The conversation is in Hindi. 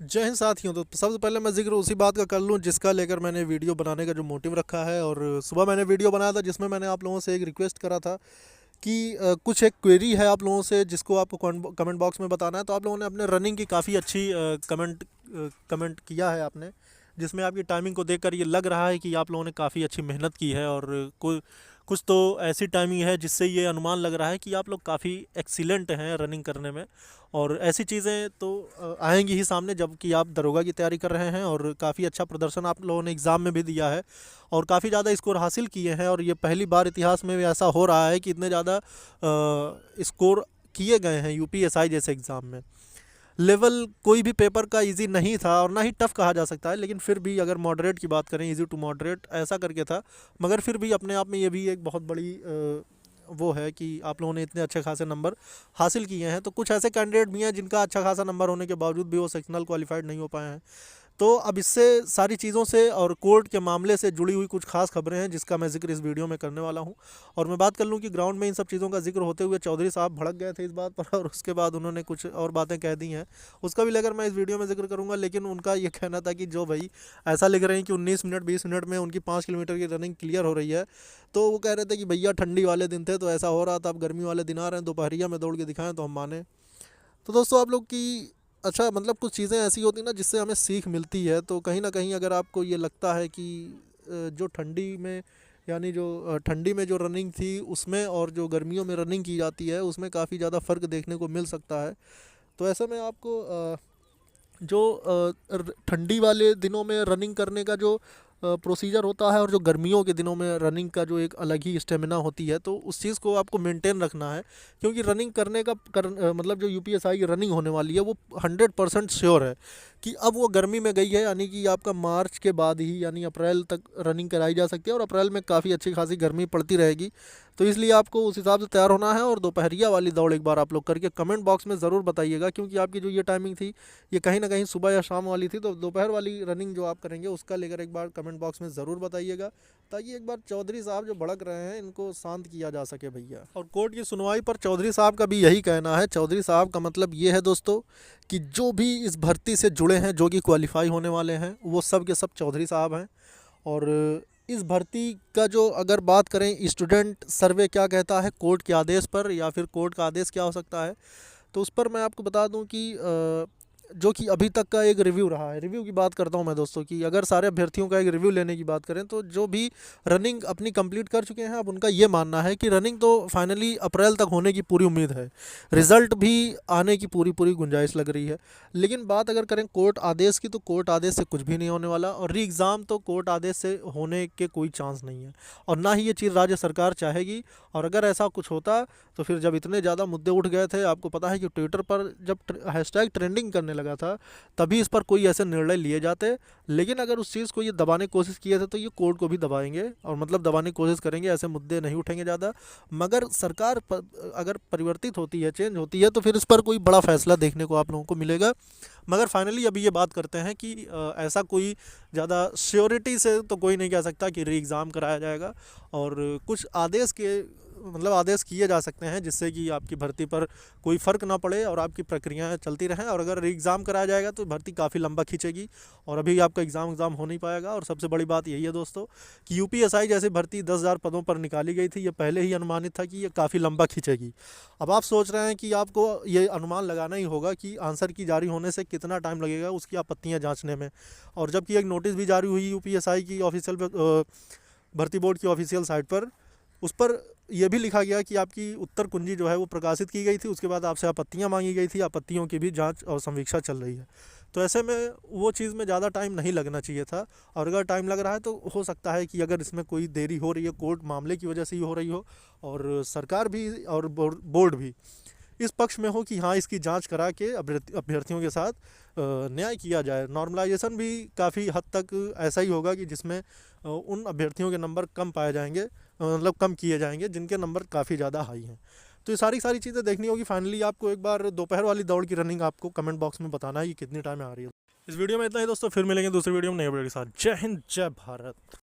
जय हिंद साथियों। तो सबसे पहले मैं ज़िक्र उसी बात का कर लूँ जिसका लेकर मैंने वीडियो बनाने का जो मोटिव रखा है। और सुबह मैंने वीडियो बनाया था जिसमें मैंने आप लोगों से एक रिक्वेस्ट करा था कि कुछ एक क्वेरी है आप लोगों से जिसको आपको कमेंट बॉक्स में बताना है। तो आप लोगों ने अपने रनिंग की काफ़ी अच्छी कमेंट किया है आपने, जिसमें आपकी टाइमिंग को देखकर ये लग रहा है कि आप लोगों ने काफ़ी अच्छी मेहनत की है। और कुछ तो ऐसी टाइमिंग है जिससे ये अनुमान लग रहा है कि आप लोग काफ़ी एक्सीलेंट हैं रनिंग करने में। और ऐसी चीज़ें तो आएंगी ही सामने जब कि आप दरोगा की तैयारी कर रहे हैं। और काफ़ी अच्छा प्रदर्शन आप लोगों ने एग्ज़ाम में भी दिया है और काफ़ी ज़्यादा स्कोर हासिल किए हैं। और ये पहली बार इतिहास में भी ऐसा हो रहा है कि इतने ज़्यादा स्कोर किए गए हैं यूपीएसआई जैसे एग्ज़ाम में। लेवल कोई भी पेपर का इजी नहीं था और ना ही टफ़ कहा जा सकता है, लेकिन फिर भी अगर मॉडरेट की बात करें, इजी टू मॉडरेट ऐसा करके था। मगर फिर भी अपने आप में ये भी एक बहुत बड़ी वो है कि आप लोगों ने इतने अच्छे खासे नंबर हासिल किए हैं। तो कुछ ऐसे कैंडिडेट भी हैं जिनका अच्छा खासा नंबर होने के बावजूद भी वो सेक्शनल क्वालिफाइड नहीं हो पाए हैं। तो अब इससे सारी चीज़ों से और कोर्ट के मामले से जुड़ी हुई कुछ खास खबरें हैं जिसका मैं ज़िक्र इस वीडियो में करने वाला हूं। और मैं बात कर लूं कि ग्राउंड में इन सब चीज़ों का ज़िक्र होते हुए चौधरी साहब भड़क गए थे इस बात पर और उसके बाद उन्होंने कुछ और बातें कह दी हैं, उसका भी लेकर मैं इस वीडियो में ज़िक्र करूँगा। लेकिन उनका ये कहना था कि जो भाई ऐसा लिख रहे हैं कि 19 मिनट 20 मिनट में उनकी 5 किलोमीटर की रनिंग क्लियर हो रही है। तो वो कह रहे थे कि भैया ठंडी वाले दिन थे तो ऐसा हो रहा था, अब गर्मी वाले दिन आ रहे हैं, दोपहरिया में दौड़ के दिखाएं तो हम माने। तो दोस्तों आप लोग की अच्छा मतलब कुछ चीज़ें ऐसी होती हैं ना जिससे हमें सीख मिलती है। तो कहीं ना कहीं अगर आपको ये लगता है कि जो ठंडी में यानी जो ठंडी में जो रनिंग थी उसमें और जो गर्मियों में रनिंग की जाती है उसमें काफ़ी ज़्यादा फ़र्क देखने को मिल सकता है। तो ऐसे में आपको जो ठंडी वाले दिनों में रनिंग करने का जो प्रोसीजर होता है और जो गर्मियों के दिनों में रनिंग का जो एक अलग ही स्टेमिना होती है, तो उस चीज़ को आपको मेंटेन रखना है। क्योंकि रनिंग करने का मतलब जो यूपीएसआई की रनिंग होने वाली है वो 100% श्योर है कि अब वो गर्मी में गई है, यानी कि आपका मार्च के बाद ही यानी अप्रैल तक रनिंग कराई जा सकती है और अप्रैल में काफ़ी अच्छी खासी गर्मी पड़ती रहेगी। तो इसलिए आपको उस हिसाब से तैयार होना है। और दोपहरिया वाली दौड़ एक बार आप लोग करके कमेंट बॉक्स में ज़रूर बताइएगा, क्योंकि आपकी जो ये टाइमिंग थी ये कहीं ना कहीं सुबह या शाम वाली थी। तो दोपहर वाली रनिंग जो आप करेंगे उसका लेकर एक बार कमेंट बॉक्स में ज़रूर बताइएगा, ताकि एक बार चौधरी साहब जो भड़क रहे हैं इनको शांत किया जा सके भैया। और कोर्ट की सुनवाई पर चौधरी साहब का भी यही कहना है। चौधरी साहब का मतलब ये है दोस्तों कि जो भी इस भर्ती से जुड़े हैं, जो कि क्वालिफाई होने वाले हैं, वो सब के सब चौधरी साहब हैं। और इस भर्ती का जो अगर बात करें स्टूडेंट सर्वे क्या कहता है कोर्ट के आदेश पर, या फिर कोर्ट का आदेश क्या हो सकता है, तो उस पर मैं आपको बता दूं कि जो कि अभी तक का एक रिव्यू रहा है। रिव्यू की बात करता हूं मैं दोस्तों कि अगर सारे अभ्यर्थियों का एक रिव्यू लेने की बात करें तो जो भी रनिंग अपनी कंप्लीट कर चुके हैं अब उनका ये मानना है कि रनिंग तो फाइनली अप्रैल तक होने की पूरी उम्मीद है, रिज़ल्ट भी आने की पूरी पूरी गुंजाइश लग रही है। लेकिन बात अगर करें कोर्ट आदेश की, तो कोर्ट आदेश से कुछ भी नहीं होने वाला और री एग्ज़ाम तो कोर्ट आदेश से होने के कोई चांस नहीं है और ना ही ये चीज़ राज्य सरकार चाहेगी। और अगर ऐसा कुछ होता तो फिर जब इतने ज़्यादा मुद्दे उठ गए थे, आपको पता है कि ट्विटर पर जब हैशटैग ट्रेंडिंग करने लगा था तभी इस पर कोई ऐसे निर्णय लिए जाते। लेकिन अगर उस चीज़ को ये दबाने की कोशिश किए थे तो ये कोर्ट को भी दबाएंगे और मतलब दबाने की कोशिश करेंगे, ऐसे मुद्दे नहीं उठेंगे ज़्यादा। मगर सरकार अगर परिवर्तित होती है, चेंज होती है, तो फिर इस पर कोई बड़ा फैसला देखने को आप लोगों को मिलेगा। मगर फाइनली अभी ये बात करते हैं कि ऐसा कोई ज़्यादा श्योरिटी से तो कोई नहीं कह सकता कि री एग्ज़ाम कराया जाएगा। और कुछ आदेश के मतलब आदेश किए जा सकते हैं जिससे कि आपकी भर्ती पर कोई फ़र्क ना पड़े और आपकी प्रक्रियाएं चलती रहें। और अगर री एग्ज़ाम कराया जाएगा तो भर्ती काफ़ी लंबा खींचेगी और अभी आपका एग्ज़ाम हो नहीं पाएगा। और सबसे बड़ी बात यही है दोस्तों कि यूपीएसआई जैसी भर्ती 10,000 पदों पर निकाली गई थी, ये पहले ही अनुमानित था कि ये काफ़ी लंबा खींचेगी। अब आप सोच रहे हैं कि आपको ये अनुमान लगाना ही होगा कि आंसर की जारी होने से कितना टाइम लगेगा उसकी आपत्तियाँ जाँचने में। और जबकि एक नोटिस भी जारी हुई यूपीएसआई की ऑफिशियल भर्ती बोर्ड की ऑफिशियल साइट पर, उस पर यह भी लिखा गया कि आपकी उत्तर कुंजी जो है वो प्रकाशित की गई थी, उसके बाद आपसे आपत्तियां मांगी गई थी, आपत्तियों की भी जांच और समीक्षा चल रही है। तो ऐसे में वो चीज़ में ज़्यादा टाइम नहीं लगना चाहिए था। और अगर टाइम लग रहा है तो हो सकता है कि अगर इसमें कोई देरी हो रही है कोर्ट मामले की वजह से ही हो रही हो और सरकार भी और बोर्ड भी इस पक्ष में हो कि हाँ इसकी जांच करा के अभ्यर्थियों के साथ न्याय किया जाए। नॉर्मलाइजेशन भी काफ़ी हद तक ऐसा ही होगा कि जिसमें उन अभ्यर्थियों के नंबर कम पाए जाएंगे, मतलब कम किए जाएंगे जिनके नंबर काफ़ी ज़्यादा हाई हैं। तो ये सारी चीज़ें देखनी होगी। फाइनली आपको एक बार दोपहर वाली दौड़ की रनिंग आपको कमेंट बॉक्स में बताना है कि कितनी टाइम में आ रही है। इस वीडियो में इतना ही दोस्तों, फिर मिलेंगे दूसरी वीडियो में नए वीडियो के साथ। जय हिंद, जय भारत।